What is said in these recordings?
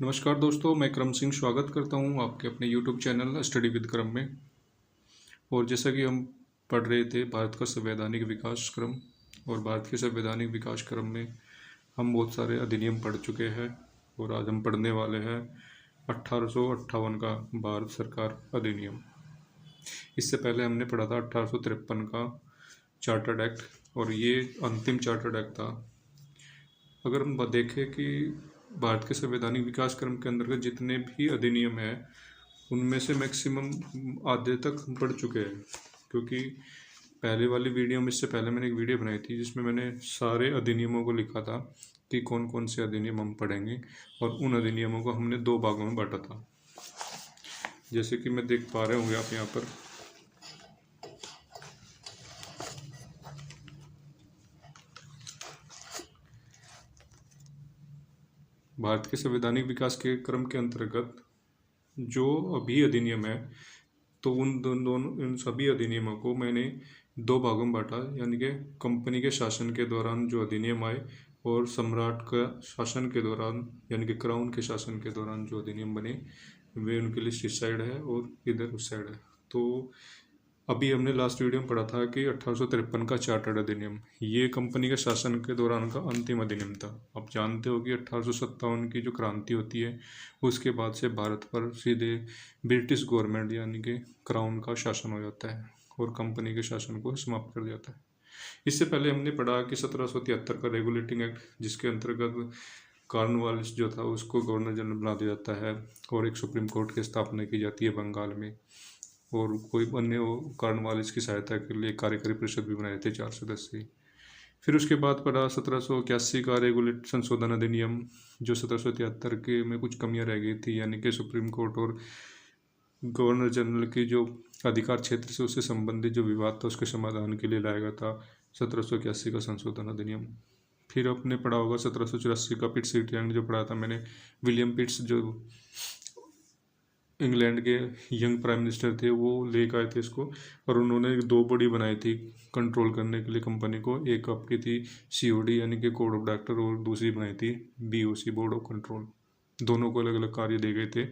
नमस्कार दोस्तों, मैं क्रम सिंह स्वागत करता हूं आपके अपने यूट्यूब चैनल स्टडी विद क्रम में। और जैसा कि हम पढ़ रहे थे भारत का संवैधानिक विकास क्रम, और भारत के संवैधानिक विकास क्रम में हम बहुत सारे अधिनियम पढ़ चुके हैं और आज हम पढ़ने वाले हैं 1858 का भारत सरकार अधिनियम। इससे पहले हमने पढ़ा था 1853 का चार्टर्ड एक्ट, और ये अंतिम चार्टर्ड एक्ट था। अगर हम देखें कि भारत के संवैधानिक विकास क्रम के अंतर्गत जितने भी अधिनियम हैं उनमें से मैक्सिमम आधे तक हम पढ़ चुके हैं, क्योंकि पहले वाली वीडियो में, इससे पहले मैंने एक वीडियो बनाई थी जिसमें मैंने सारे अधिनियमों को लिखा था कि कौन कौन से अधिनियम हम पढ़ेंगे, और उन अधिनियमों को हमने 2 भागों में बांटा था। जैसे कि मैं देख पा रहे होंगे आप यहाँ पर, भारत के संवैधानिक विकास के क्रम के अंतर्गत जो अभी अधिनियम है, तो इन सभी अधिनियमों को मैंने 2 भागों में बांटा, यानी कि कंपनी के शासन के दौरान जो अधिनियम आए और सम्राट का शासन के दौरान, यानी कि क्राउन के शासन के दौरान जो अधिनियम बने, वे उनकी लिस्ट इस साइड है और इधर उस साइड है। तो अभी हमने लास्ट वीडियो में पढ़ा था कि 1853 का चार्टर्ड अधिनियम, ये कंपनी के शासन के दौरान का अंतिम अधिनियम था। आप जानते हो कि 1857 की जो क्रांति होती है उसके बाद से भारत पर सीधे ब्रिटिश गवर्नमेंट यानी कि क्राउन का शासन हो जाता है और कंपनी के शासन को समाप्त कर दिया जाता है। इससे पहले हमने पढ़ा कि 1773 का रेगुलेटिंग एक्ट, जिसके अंतर्गत कॉर्नवालिस जो था उसको गवर्नर जनरल बना दिया जाता है और एक सुप्रीम कोर्ट की स्थापना की जाती है बंगाल में, और कोई अन्य कॉर्नवालिस की सहायता के लिए कार्यकारी परिषद भी बनाए थे 4 सदस्य। फिर उसके बाद पढ़ा 1781 का रेगुलेट संशोधन अधिनियम, जो 1773 के में कुछ कमियां रह गई थी, यानी कि सुप्रीम कोर्ट और गवर्नर जनरल की जो अधिकार क्षेत्र से उससे संबंधित जो विवाद था उसके समाधान के लिए लाया गया था 1781 का संशोधन अधिनियम। फिर आपने पढ़ा होगा 1784 का पिट्स एक्ट, जो पढ़ा था मैंने, विलियम पिट्स जो इंग्लैंड के यंग प्राइम मिनिस्टर थे वो लेकर आए थे इसको, और उन्होंने 2 बॉडी बनाई थी कंट्रोल करने के लिए कंपनी को। एक आपकी थी COD यानी कि कोड ऑफ डायरेक्टर, और दूसरी बनाई थी BOC बोर्ड ऑफ कंट्रोल। दोनों को अलग अलग कार्य दे गए थे।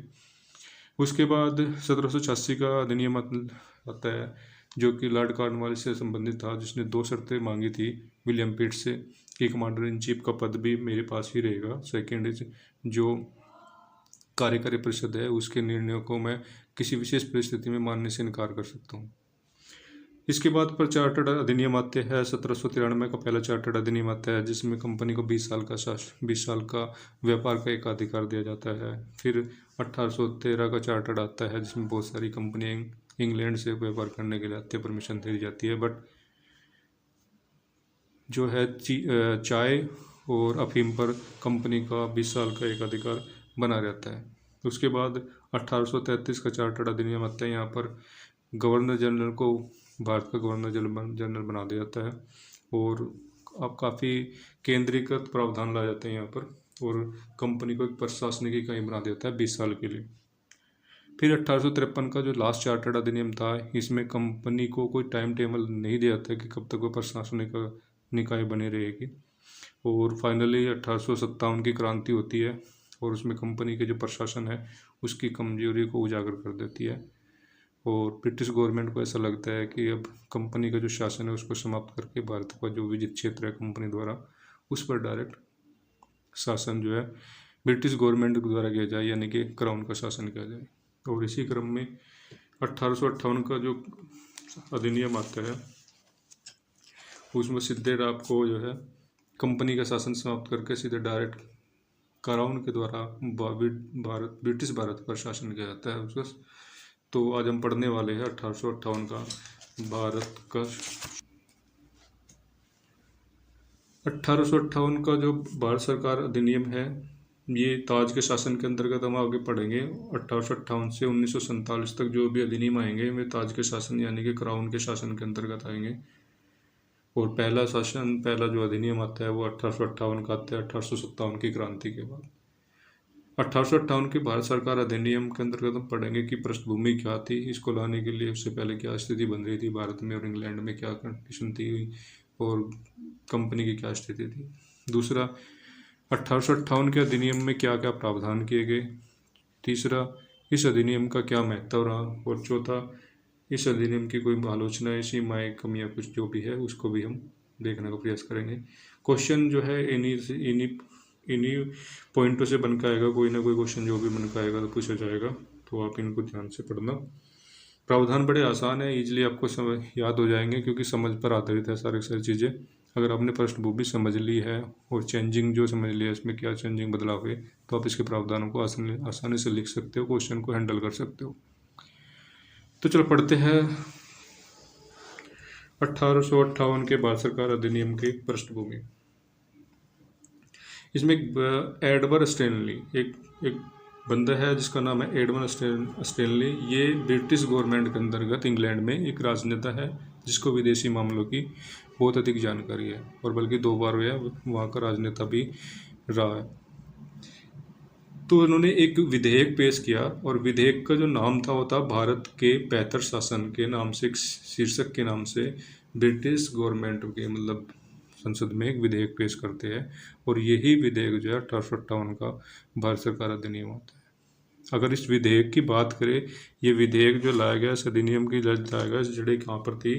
उसके बाद 1786 का अधिनियम आता है जो कि लॉर्ड कॉर्नवालिस से संबंधित था, जिसने 2 शर्तें मांगी थी विलियम पिट्स से कि कमांडर इन चीफ का पद भी मेरे पास ही रहेगा। सेकेंड इज, जो कार्यकारी परिषद है उसके निर्णयों को मैं किसी विशेष परिस्थिति में मानने से इनकार कर सकता हूँ। इसके बाद पर चार्टर्ड अधिनियम आते हैं। 1793 का पहला चार्टर्ड अधिनियम आता है जिसमें कंपनी को 20 साल का व्यापार का एकाधिकार दिया जाता है। फिर 1813 का चार्टर्ड आता है जिसमें बहुत सारी कंपनियां इंग्लैंड से व्यापार करने के लिए आती है, परमिशन दी जाती है, बट जो है चाय और अफीम पर कंपनी का 20 साल का एकाधिकार बना रहता है। उसके बाद 1833 का चार्टर्ड अधिनियम आता है। यहाँ पर गवर्नर जनरल को भारत का गवर्नर जनरल बना दिया जाता है, और अब काफ़ी केंद्रीकृत प्रावधान लाए जाते हैं यहाँ पर, और कंपनी को एक प्रशासनिक इकाई बना दिया जाता है 20 साल के लिए। फिर 1853 का जो लास्ट चार्टर्ड अधिनियम था, इसमें कंपनी को कोई टाइम टेबल नहीं दिया जाता कि कब तक वो प्रशासनिक निकाय बनी रहेगी। और फाइनली 1857 की क्रांति होती है, और उसमें कंपनी के जो प्रशासन है उसकी कमजोरी को उजागर कर देती है, और ब्रिटिश गवर्नमेंट को ऐसा लगता है कि अब कंपनी का जो शासन है उसको समाप्त करके भारत का जो विजित क्षेत्र है कंपनी द्वारा, उस पर डायरेक्ट शासन जो है ब्रिटिश गवर्नमेंट द्वारा किया जाए, यानी कि क्राउन का शासन किया जाए। और इसी क्रम में 1858 का जो अधिनियम आता है उसमें सीधे आपको जो है कंपनी का शासन समाप्त करके सीधे डायरेक्ट क्राउन के द्वारा ब्रिटिश भारत पर शासन किया जाता है उसका। तो आज हम पढ़ने वाले हैं 1858 का भारत का 1858 का जो भारत सरकार अधिनियम है, ये ताज के शासन के अंतर्गत हम आगे पढ़ेंगे। 1858 से 1947 तक जो भी अधिनियम आएंगे वे ताज के शासन यानी कि क्राउन के शासन के अंतर्गत आएंगे। और पहला जो अधिनियम आता है वो 1858 का आता है 1857 की क्रांति के बाद। 1858 के भारत सरकार अधिनियम के अंतर्गत हम पढ़ेंगे कि पृष्ठभूमि क्या थी इसको लाने के लिए, उससे पहले क्या स्थिति बन रही थी भारत में और इंग्लैंड में, क्या कंडीशन थी और कंपनी की क्या स्थिति थी। दूसरा, 1858 के अधिनियम में क्या क्या प्रावधान किए गए। तीसरा, इस अधिनियम का क्या महत्व रहा। और चौथा, इस अधिनियम की कोई आलोचना, सीमाएं, कमियां कुछ जो भी है उसको भी हम देखने का प्रयास करेंगे। क्वेश्चन जो है इन्हीं इन्हीं इन्हीं पॉइंटों से बन के आएगा, कोई ना कोई क्वेश्चन जो भी बन के आएगा तो पूछा जाएगा, तो आप इनको ध्यान से पढ़ना। प्रावधान बड़े आसान है, इजीली आपको समझ याद हो जाएंगे, क्योंकि समझ पर आधारित है सारी चीज़ें। अगर आपने पृष्ठभूमि समझ ली है और चेंजिंग जो समझ लिया, इसमें क्या चेंजिंग बदलाव हुए, तो आप इसके प्रावधानों को आसानी से लिख सकते हो, क्वेश्चन को हैंडल कर सकते हो। तो चलो पढ़ते हैं 1858 के भारत सरकार अधिनियम की पृष्ठभूमि। इसमें एडवर्ड स्टैनली, एक एक बंदा है जिसका नाम है एडवर्ड स्टैनली। ये ब्रिटिश गवर्नमेंट के अंतर्गत इंग्लैंड में एक राजनेता है जिसको विदेशी मामलों की बहुत अधिक जानकारी है, और बल्कि 2 बार वहाँ का राजनेता भी रहा है। तो उन्होंने एक विधेयक पेश किया, और विधेयक का जो नाम था वो था भारत के बेहतर शासन के नाम से, एक शीर्षक के नाम से ब्रिटिश गवर्नमेंट के मतलब संसद में एक विधेयक पेश करते हैं, और यही विधेयक जो है 1858 का भारत सरकार अधिनियम होता है। अगर इस विधेयक की बात करें, ये विधेयक जो लाया गया, इस अधिनियम की लाया गया, इस जड़ें कहाँ पर थी,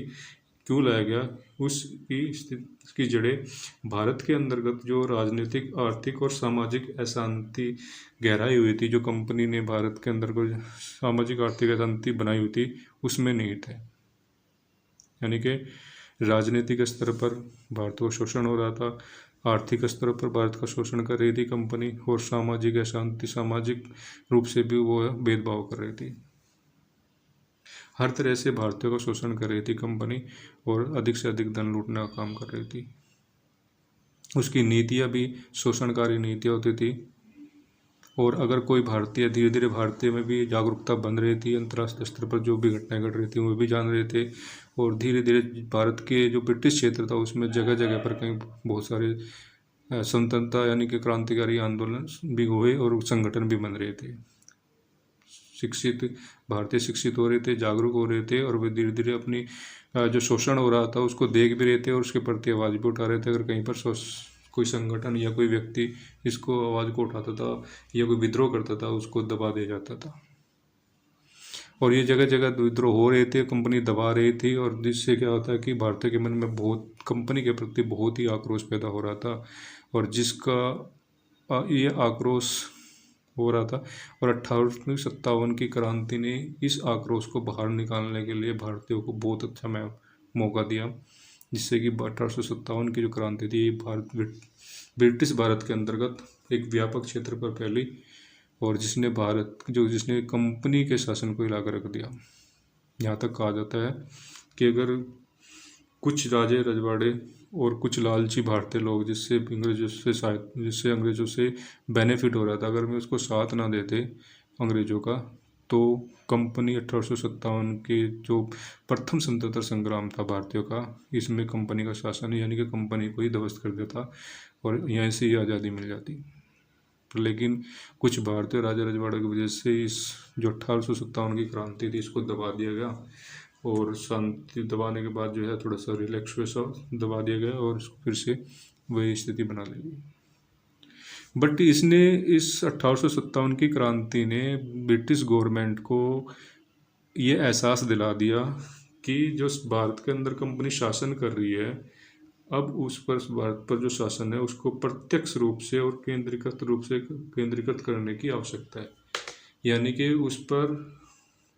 क्यों लाया गया, उसकी जड़ें भारत के अंतर्गत जो राजनीतिक, आर्थिक और सामाजिक अशांति गहराई हुई थी, जो कंपनी ने भारत के अंदर को सामाजिक आर्थिक अशांति बनाई हुई थी, उसमें नहीं थे। यानी कि राजनीतिक स्तर पर भारत को शोषण हो रहा था, आर्थिक स्तर पर भारत का शोषण कर रही थी कंपनी, और सामाजिक अशांति, सामाजिक रूप से भी वो भेदभाव कर रही थी। हर तरह से भारतीयों का शोषण कर रही थी कंपनी, और अधिक से अधिक धन लूटने का काम कर रही थी। उसकी नीतियाँ भी शोषणकारी नीतियाँ होती थी, और अगर कोई भारतीय, धीरे धीरे भारतीय में भी जागरूकता बन रही थी, अंतर्राष्ट्रीय स्तर पर जो भी घटनाएं घट रही थी वो भी जान रहे थे, और धीरे धीरे भारत के जो ब्रिटिश क्षेत्र था उसमें जगह जगह पर कहीं बहुत सारे स्वतंत्रता यानी कि क्रांतिकारी आंदोलन भी हुए, और संगठन भी बन रहे थे। शिक्षित भारतीय शिक्षित हो रहे थे, जागरूक हो रहे थे, और वे धीरे धीरे अपनी जो शोषण हो रहा था उसको देख भी रहे थे, और उसके प्रति आवाज़ भी उठा रहे थे। अगर कहीं पर कोई संगठन या कोई व्यक्ति इसको आवाज़ को उठाता था या कोई विद्रोह करता था, उसको दबा दिया जाता था। और ये जगह जगह विद्रोह हो रहे थे, कंपनी दबा रही थी, और जिससे क्या होता है कि भारतीय के मन में बहुत कंपनी के प्रति बहुत ही आक्रोश पैदा हो रहा था, और जिसका ये आक्रोश हो रहा था। और 1857 की क्रांति ने इस आक्रोश को बाहर निकालने के लिए भारतीयों को बहुत अच्छा मौका दिया, जिससे कि 1857 की जो क्रांति थी ब्रिटिश भारत के अंतर्गत एक व्यापक क्षेत्र पर फैली, और जिसने कंपनी के शासन को हिला कर रख दिया। यहाँ तक कहा जाता है कि अगर कुछ राजे रजवाड़े और कुछ लालची भारतीय लोग जिससे अंग्रेज़ों से बेनिफिट हो रहा था, अगर मैं उसको साथ ना देते अंग्रेज़ों का, तो कंपनी 1857 के जो प्रथम स्वतंत्रता संग्राम था भारतीयों का, इसमें कंपनी का शासन यानी कि कंपनी को ही ध्वस्त कर देता, और यहाँ से ही आज़ादी मिल जाती। लेकिन कुछ भारतीय राजा रजवाड़ों की वजह से इस जो 1857 की क्रांति थी इसको दबा दिया गया, और शांति दबाने के बाद जो है थोड़ा सा रिलैक्स वैसा दबा दिया गया, और फिर से वही स्थिति बना ली। बट इसने इस 1857 की क्रांति ने ब्रिटिश गवर्नमेंट को ये एहसास दिला दिया कि जो भारत के अंदर कंपनी शासन कर रही है, अब उस पर भारत पर जो शासन है उसको प्रत्यक्ष रूप से और केंद्रीकृत करने की आवश्यकता है। यानी कि उस पर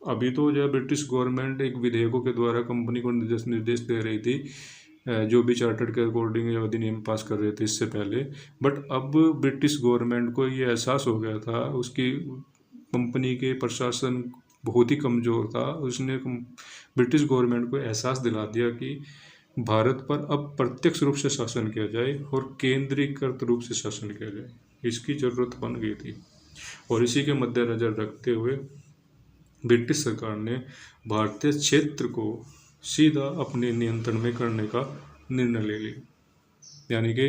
अभी तो जो ब्रिटिश गवर्नमेंट एक विधेयकों के द्वारा कंपनी को निर्देश दे रही थी, जो भी चार्टर्ड के अकॉर्डिंग अधिनियम पास कर रहे थे इससे पहले। बट अब ब्रिटिश गवर्नमेंट को ये एहसास हो गया था, उसकी कंपनी के प्रशासन बहुत ही कमज़ोर था। उसने ब्रिटिश गवर्नमेंट को एहसास दिला दिया कि भारत पर अब प्रत्यक्ष रूप से शासन किया जाए और केंद्रीकृत रूप से शासन किया जाए, इसकी ज़रूरत बन गई थी। और इसी के मद्देनज़र रखते हुए ब्रिटिश सरकार ने भारतीय क्षेत्र को सीधा अपने नियंत्रण में करने का निर्णय ले लिया। यानी कि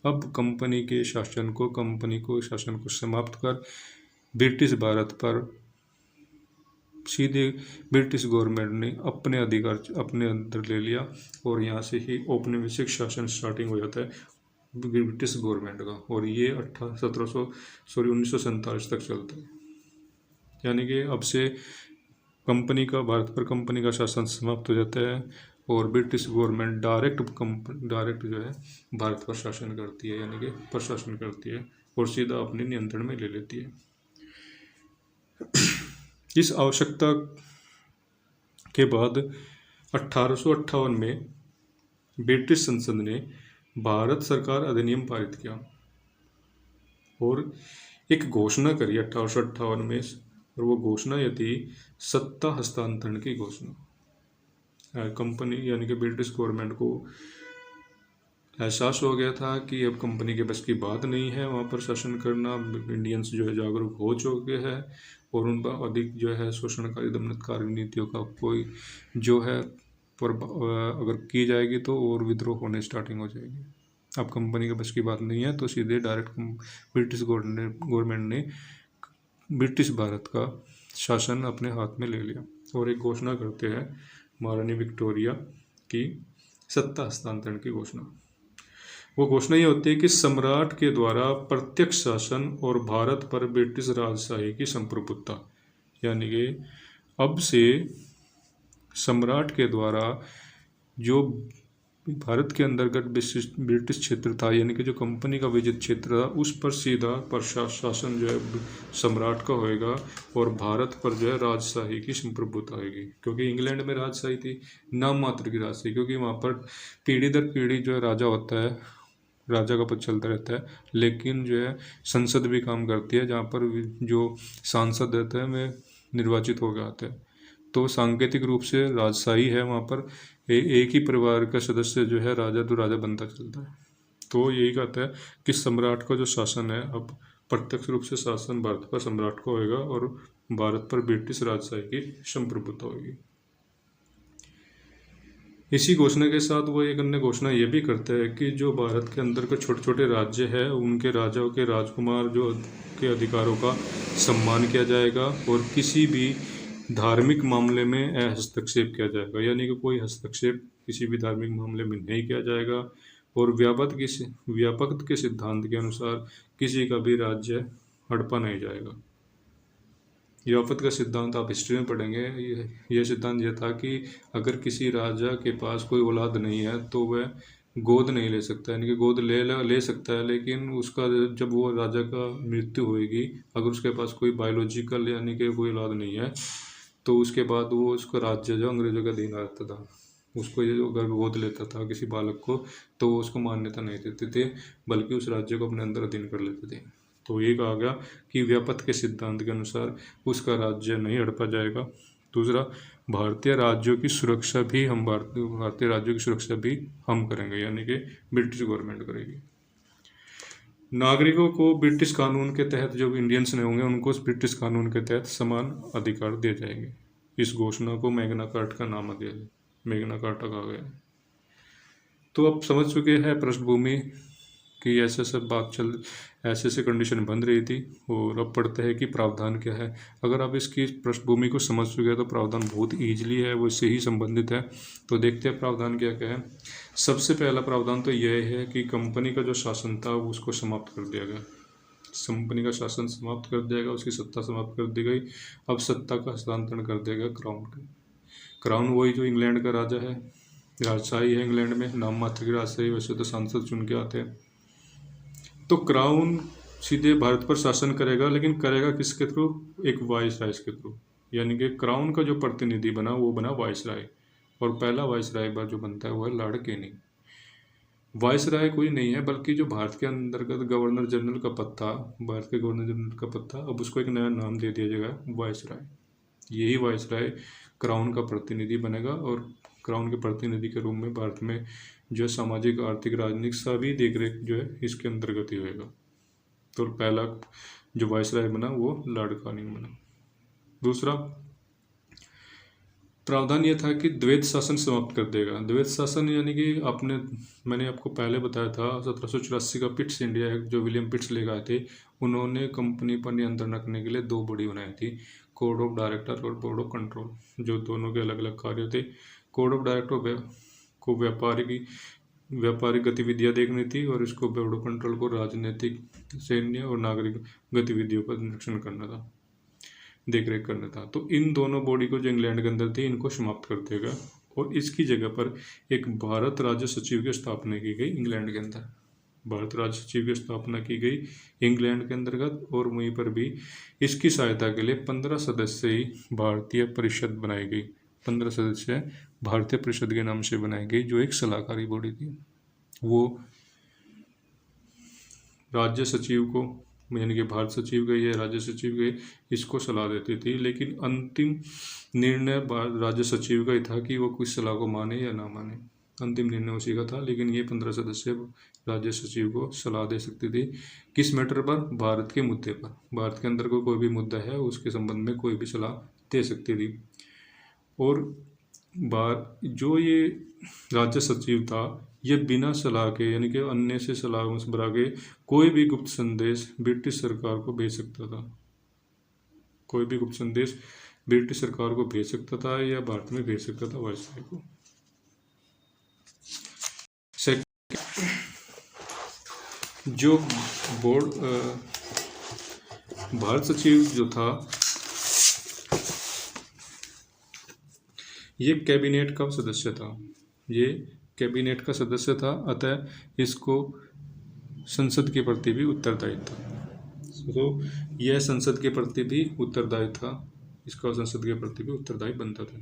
अब कंपनी के शासन को समाप्त कर ब्रिटिश भारत पर सीधे ब्रिटिश गवर्नमेंट ने अपने अधिकार अपने अंदर ले लिया, और यहाँ से ही औपनिवेशिक शासन स्टार्टिंग हो जाता है। ब्रिटिश गवर्नमेंट का, और ये 1947 तक चलता है। यानी कि अब से भारत पर कंपनी का शासन समाप्त हो जाता है और ब्रिटिश गवर्नमेंट डायरेक्ट जो है भारत पर शासन करती है, यानी कि प्रशासन करती है और सीधा अपने नियंत्रण में ले लेती है। इस आवश्यकता के बाद 1858 में ब्रिटिश संसद ने भारत सरकार अधिनियम पारित किया और एक घोषणा करी 1858 में, और वो घोषणा यह थी सत्ता हस्तांतरण की घोषणा। कंपनी यानी कि ब्रिटिश गवर्नमेंट को एहसास हो गया था कि अब कंपनी के बस की बात नहीं है वहाँ पर शासन करना। इंडियंस जो है जागरूक हो चुके हैं और उन पर अधिक जो है शोषणकारी दमनकारी नीतियों का कोई जो है पर अगर की जाएगी तो और विद्रोह होने स्टार्टिंग हो जाएगी। अब कंपनी के बस की बात नहीं है तो सीधे डायरेक्ट ब्रिटिश गवर्नमेंट ने ब्रिटिश भारत का शासन अपने हाथ में ले लिया और एक घोषणा करते हैं महारानी विक्टोरिया की सत्ता हस्तांतरण की घोषणा। वो घोषणा ये होती है कि सम्राट के द्वारा प्रत्यक्ष शासन और भारत पर ब्रिटिश राजशाही की संप्रभुता, यानी कि अब से सम्राट के द्वारा जो भारत के अंतर्गत ब्रिटिश क्षेत्र था, यानी कि जो कंपनी का विजित क्षेत्र था, उस पर सीधा प्रशासन जो है सम्राट का होएगा और भारत पर जो है राजशाही की संप्रभुता होगी। क्योंकि इंग्लैंड में राजशाही थी, नाम मात्र की राजशाही, क्योंकि वहाँ पर पीढ़ी दर पीढ़ी जो है राजा होता है, राजा का पद चलता रहता है, लेकिन जो है संसद भी काम करती है जहाँ पर जो सांसद रहते हैं वे निर्वाचित हो गए आते हैं। तो सांकेतिक रूप से राजशाही है वहाँ पर, एक ही परिवार का सदस्य जो है राजा तो राजा बनता चलता है। तो यही कहता है कि सम्राट का जो शासन है अब प्रत्यक्ष रूप से शासन भारत पर सम्राट का होएगा और भारत पर ब्रिटिश राजशाही की संप्रभुता होगी। इसी घोषणा के साथ वो एक अन्य घोषणा ये भी करता है कि जो भारत के अंदर के छोटे छोटे राज्य है उनके राजाओं के राजकुमार जो के अधिकारों का सम्मान किया जाएगा और किसी भी धार्मिक मामले में हस्तक्षेप किया जाएगा, यानी कि कोई हस्तक्षेप किसी भी धार्मिक मामले में नहीं किया जाएगा और व्यापक के सिद्धांत के अनुसार किसी का भी राज्य हड़पा नहीं जाएगा। व्यापक का सिद्धांत आप हिस्ट्री में पढ़ेंगे। यह सिद्धांत यह था कि अगर किसी राजा के पास कोई औलाद नहीं है तो वह गोद नहीं ले सकता, यानी कि गोद ले सकता है, लेकिन उसका जब वो राजा का मृत्यु होएगी, अगर उसके पास कोई बायोलॉजिकल यानी कि कोई औलाद नहीं है तो उसके बाद वो उसका राज्य जो अंग्रेजों का अधीन आता था। उसको ये अगर गोद लेता था किसी बालक को तो वो उसको मान्यता नहीं देते थे, बल्कि उस राज्य को अपने अंदर अधीन कर लेते थे। तो ये कहा गया कि व्यापक के सिद्धांत के अनुसार उसका राज्य नहीं हड़पा जाएगा। दूसरा, भारतीय राज्यों की सुरक्षा भी हम करेंगे, यानी कि ब्रिटिश गवर्नमेंट करेगी। नागरिकों को ब्रिटिश कानून के तहत, जो इंडियंस ने होंगे उनको ब्रिटिश कानून के तहत समान अधिकार दिए जाएंगे। इस घोषणा को मैग्ना कार्टा का नाम दिया है, मैग्ना कार्टा कहा गया है। तो अब समझ चुके हैं पृष्ठभूमि कि ऐसे कंडीशन बन रही थी। और अब पढ़ते हैं कि प्रावधान क्या है। अगर आप इसकी पृष्ठभूमि को समझ चुके हैं तो प्रावधान बहुत ईजिली है, वो इससे ही संबंधित है। तो देखते हैं प्रावधान क्या क्या है। सबसे पहला प्रावधान तो यह है कि कंपनी का जो शासन था उसको समाप्त कर दिया गया। कंपनी का शासन समाप्त कर दिया गया, उसकी सत्ता समाप्त कर दी गई। अब सत्ता का हस्तांतरण कर दिया गया क्राउन का। क्राउन वही जो इंग्लैंड का राजा है, राजशाही है इंग्लैंड में, नाम मात्र की राजशाही, वैसे तो सांसद चुन के आते हैं। तो क्राउन सीधे भारत पर शासन करेगा, लेकिन करेगा किसके थ्रू? एक वाइसराय के थ्रू। यानी कि क्राउन का जो प्रतिनिधि बना वो बना वाइसराय, और पहला वाइसराय जो बनता है वो है लॉर्ड कैनिंग। वाइसराय कोई नहीं है बल्कि जो भारत के अंतर्गत गवर्नर जनरल का पद था, भारत के गवर्नर जनरल का पद था, अब उसको एक नया नाम दे दिया जाएगा वाइसराय। यही वाइसराय क्राउन का प्रतिनिधि बनेगा और क्राउन के प्रतिनिधि के रूप में भारत में जो सामाजिक आर्थिक राजनीतिक सभी देखरेख जो है इसके अंतर्गत ही होएगा। तो पहला जो वाइसराय बना वो लॉर्ड कैनिंग बना। दूसरा प्रावधान यह था कि द्वैत शासन समाप्त कर देगा। द्वैत शासन यानी कि मैंने आपको पहले बताया था 1784 का पिट्स इंडिया एक्ट जो विलियम पिट्स लेकर आए थे, उन्होंने कंपनी पर नियंत्रण रखने के लिए दो बॉडी बनाई थी, कोड ऑफ डायरेक्टर और बोर्ड ऑफ कंट्रोल, जो दोनों के अलग अलग कार्य थे। कोड ऑफ डायरेक्टर को व्यापार की व्यापारिक गतिविधियां देखनी थी और इसको बॉर्डर कंट्रोल को राजनीतिक, सैन्य और नागरिक गतिविधियों का निरीक्षण करना था, देख रेख करना था। तो इन दोनों बॉडी को जो इंग्लैंड के अंदर थी इनको समाप्त कर देगा और इसकी जगह पर एक भारत राज्य सचिव की स्थापना की गई इंग्लैंड के अंदर। भारत राज्य सचिव की स्थापना की गई इंग्लैंड के अंतर्गत और वहीं पर भी इसकी सहायता के लिए 15 सदस्यीय भारतीय परिषद बनाई गई। 15 सदस्य भारतीय परिषद के नाम से बनाई गई, जो एक सलाहकारी बॉडी थी। वो राज्य सचिव को, यानी कि भारत सचिव गए या राज्य सचिव गए, इसको सलाह देती थी, लेकिन अंतिम निर्णय राज्य सचिव का ही था कि वो कुछ सलाह को माने या ना माने। अंतिम निर्णय उसी का था, लेकिन ये 15 सदस्य राज्य सचिव को सलाह दे सकती थी। किस मैटर पर? भारत के मुद्दे पर। भारत के अंदर कोई भी मुद्दा है उसके संबंध में कोई भी सलाह दे सकती थी। और जो ये राज्य सचिव था, ये बिना सलाह के, यानी कि अन्य से सलाह मशवरा के कोई भी गुप्त संदेश ब्रिटिश सरकार को भेज सकता था। कोई भी गुप्त संदेश ब्रिटिश सरकार को भेज सकता था या भारत में भेज सकता था वायसराय को। जो बोर्ड भारत सचिव जो था, ये कैबिनेट का सदस्य था। ये कैबिनेट का सदस्य था, अतः इसको संसद के प्रति भी उत्तरदायी था। तो यह संसद के प्रति भी उत्तरदायी था, इसका संसद के प्रति भी उत्तरदायी बनता था।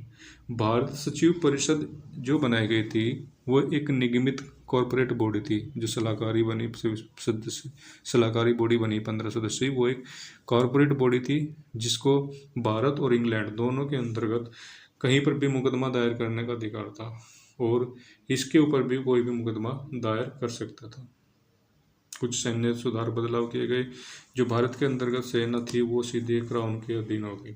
भारत सचिव परिषद जो बनाई गई थी वो एक निगमित कॉरपोरेट बॉडी थी, जो सलाहकारी बनी सदस्य, सलाहकारी बॉडी बनी 15 सदस्यीय। वो एक कॉरपोरेट बॉडी थी जिसको भारत और इंग्लैंड दोनों के अंतर्गत कहीं पर भी मुकदमा दायर करने का अधिकार था और इसके ऊपर भी कोई भी मुकदमा दायर कर सकता था। कुछ सैन्य सुधार बदलाव किए गए। जो भारत के अंतर्गत सेना थी वो सीधे क्राउन के अधीन हो गई।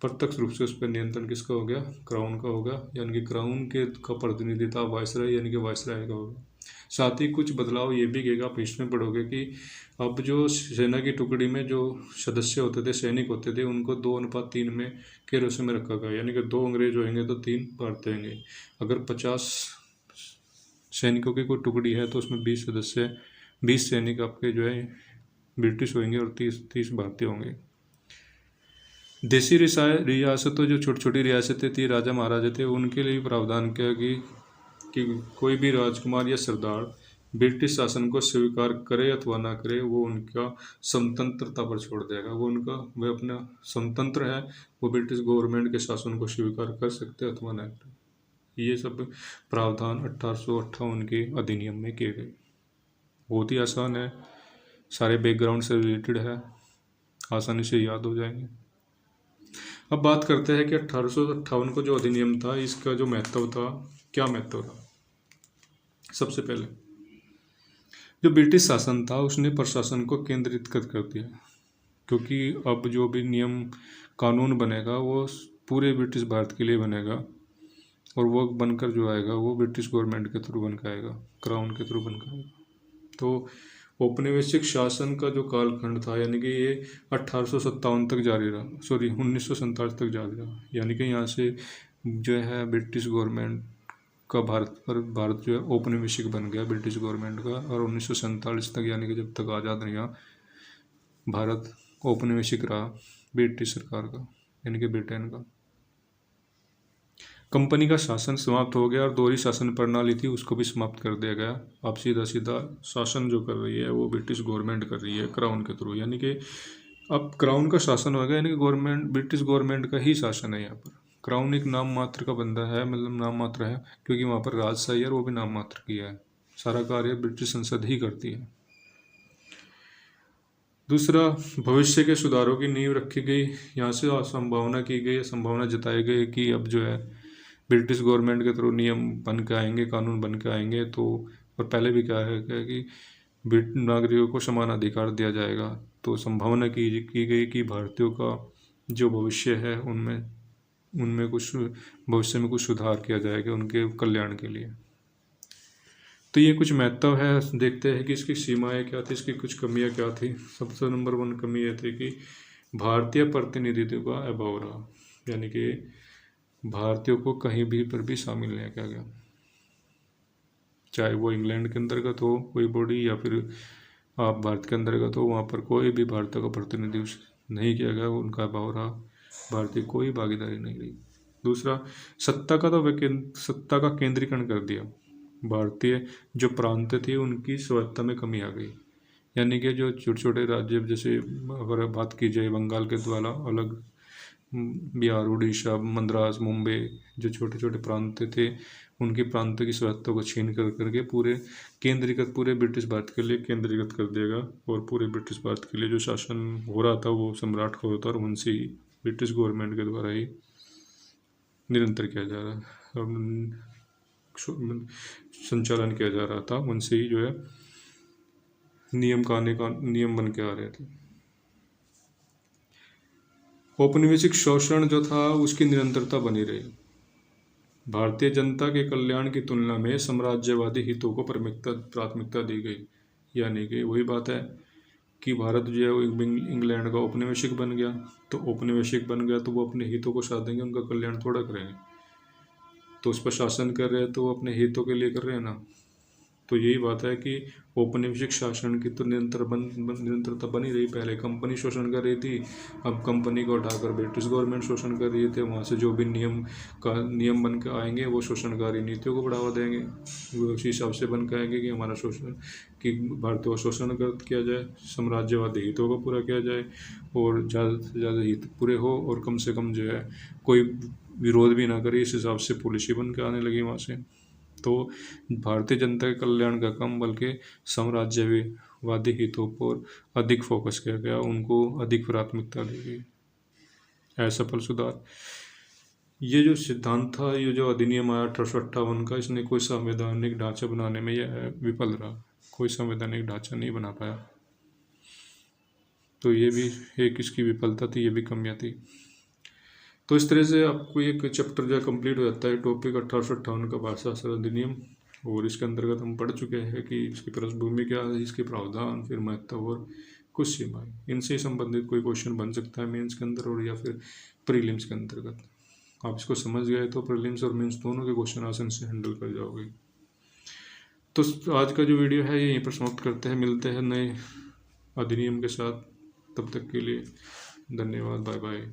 प्रत्यक्ष रूप से उस पर नियंत्रण किसका हो गया? क्राउन का होगा, यानी कि क्राउन के का प्रतिनिधि था वायसराय, यानी कि वायसराय का होगा। साथ ही कुछ बदलाव ये भी कहेगा, आप इसमें पढ़ोगे कि अब जो सेना की टुकड़ी में जो सदस्य होते थे, सैनिक होते थे, उनको 2:3 में के रेशो में रखा गया, यानी कि 2 अंग्रेज होंगे तो 3 भारतीय होंगे। अगर 50 सैनिकों की कोई टुकड़ी है तो उसमें 20 सदस्य, 20 सैनिक आपके जो है ब्रिटिश होंगे और 30 भारतीय होंगे। देसी रियासतों, जो छोटी छोटी रियासतें थी, राजा महाराजा थे, उनके लिए प्रावधान किया कि कोई भी राजकुमार या सरदार ब्रिटिश शासन को स्वीकार करे अथवा ना करे, वो उनका स्वतंत्रता पर छोड़ देगा। वह अपना स्वतंत्र है, वो ब्रिटिश गवर्नमेंट के शासन को स्वीकार कर सकते अथवा ना करे। ये सब प्रावधान 1858 के अधिनियम में किए गए। बहुत ही आसान है, सारे बैकग्राउंड से रिलेटेड है, आसानी से याद हो जाएंगे। अब बात करते हैं कि 1858 को जो अधिनियम था, इसका जो महत्व था, क्या महत्व था। सबसे पहले जो ब्रिटिश शासन था उसने प्रशासन को केंद्रित कर दिया, क्योंकि अब जो भी नियम कानून बनेगा वो पूरे ब्रिटिश भारत के लिए बनेगा और वो बनकर जो आएगा वो ब्रिटिश गवर्नमेंट के थ्रू बन के आएगा, क्राउन के थ्रू बन के आएगा। तो औपनिवेशिक शासन का जो कालखंड था, यानी कि ये 1857 तक जारी रहा, 1947 तक जारी रहा, यानी कि यहाँ से जो है ब्रिटिश गवर्नमेंट का भारत जो है औपनिवेशिक बन गया ब्रिटिश गवर्नमेंट का। और 1947 तक, यानी कि जब तक आज़ाद नहीं हुआ, भारत औपनिवेशिक रहा ब्रिटिश सरकार का, यानी कि ब्रिटेन का। कंपनी का शासन समाप्त हो गया और दोहरी शासन प्रणाली थी उसको भी समाप्त कर दिया गया। अब सीधा सीधा शासन जो कर रही है वो ब्रिटिश गवर्नमेंट कर रही है क्राउन के थ्रू, यानी कि अब क्राउन का शासन हो गया, यानी कि गवर्नमेंट, ब्रिटिश गवर्नमेंट का ही शासन है यहाँ पर। क्राउन एक नाम मात्र का बंदा है, मतलब नाम मात्र है, क्योंकि वहाँ पर राजशाही है, वो भी नाम मात्र किया है। सारा कार्य ब्रिटिश संसद ही करती है। दूसरा, भविष्य के सुधारों की नींव रखी गई। यहाँ से संभावना की गई, संभावना जताई गई कि अब जो है ब्रिटिश गवर्नमेंट के थ्रू नियम बन के आएंगे, कानून बन के आएंगे। तो और पहले भी क्या है कि नागरिकों को समान अधिकार दिया जाएगा। तो संभावना की गई कि भारतीयों का जो भविष्य है उनमें कुछ भविष्य में कुछ सुधार किया जाएगा उनके कल्याण के लिए। तो ये कुछ महत्व है। देखते हैं कि इसकी सीमाएं क्या थी, इसकी कुछ कमियां क्या थी। सबसे नंबर 1 कमी यह थी कि भारतीय प्रतिनिधित्व का अभाव रहा, यानी कि भारतीयों को कहीं भी पर भी शामिल नहीं किया गया। चाहे वो इंग्लैंड के अंतर्गत हो कोई बॉडी या फिर आप भारत के अंतर्गत हो, वहाँ पर कोई भी भारत का प्रतिनिधि नहीं किया गया, उनका अभाव रहा, भारतीय कोई भागीदारी नहीं रही। दूसरा, सत्ता का सत्ता का केंद्रीकरण कर दिया। भारतीय जो प्रांत थे उनकी स्वायत्ता में कमी आ गई, यानी कि जो छोटे छोटे राज्य, जैसे अगर बात की जाए बंगाल के द्वारा अलग, बिहार, उड़ीसा, मद्रास, मुंबई, जो छोटे छोटे प्रांत थे उनके प्रांत की स्वायत्ता को छीन कर करके पूरे ब्रिटिश भारत के लिए केंद्रीकृत कर देगा। और पूरे ब्रिटिश भारत के लिए जो शासन हो रहा था वो सम्राट का होता, और उनसे ही ब्रिटिश गवर्नमेंट के द्वारा ही निरंतर किया जा रहा, संचालन किया जा रहा था, उनसे ही जो है नियम बन के आ रहे थे। औपनिवेशिक शोषण जो था उसकी निरंतरता बनी रही। भारतीय जनता के कल्याण की तुलना में साम्राज्यवादी हितों को प्राथमिकता दी गई। यानी कि वही बात है कि भारत जो है वो इंग्लैंड का औपनिवेशिक बन गया, तो औपनिवेशिक बन गया तो वो अपने हितों को साधेंगे, उनका कल्याण थोड़ा करेंगे। तो उस पर शासन कर रहे हैं तो वो अपने हितों के लिए कर रहे हैं ना। तो यही बात है कि औपनिवेशिक शासन की तो निरंतरता बनी रही। पहले कंपनी शोषण कर रही थी, अब कंपनी को उठाकर ब्रिटिश गवर्नमेंट शोषण कर रही थे। वहाँ से जो भी नियम बन के आएंगे वो शोषणकारी नीतियों को बढ़ावा देंगे। वो उसी हिसाब से बन के आएंगे कि हमारा शोषण, कि भारतीय को शोषण किया जाए, साम्राज्यवादी हितों को पूरा किया जाए, और ज़्यादा से ज़्यादा हित पूरे हो, और कम से कम जो है कोई विरोध भी ना करे। इस हिसाब से पॉलिसी बन के आने लगी वहाँ से। तो भारतीय जनता के कल्याण का कम बल्कि साम्राज्यवादी हितों पर अधिक फोकस किया गया, उनको अधिक प्राथमिकता दी गई। असफल सुधार, ये जो सिद्धांत था, ये जो अधिनियम आया 1858 का, इसने कोई संवैधानिक ढांचा बनाने में यह विफल रहा, कोई संवैधानिक ढांचा नहीं बना पाया। तो ये भी एक इसकी विफलता थी, ये भी कमियाँ थी। तो इस तरह से आपको एक चैप्टर जो है कंप्लीट हो जाता है, टॉपिक 1858 का भारत शासन अधिनियम। और इसके अंतर्गत हम पढ़ चुके हैं कि इसकी पृष्ठभूमि क्या है, इसके प्रावधान, फिर महत्व और कुछ सीमाएं। इनसे संबंधित कोई क्वेश्चन बन सकता है मेंस के अंदर और या फिर प्रीलिम्स के अंतर्गत। आप इसको समझ गए तो प्रीलिम्स और मेंस दोनों के क्वेश्चन आसान से हैंडल कर जाओगे। तो आज का जो वीडियो है यहीं पर समाप्त करते हैं, मिलते हैं नए अधिनियम के साथ। तब तक के लिए धन्यवाद, बाय बाय।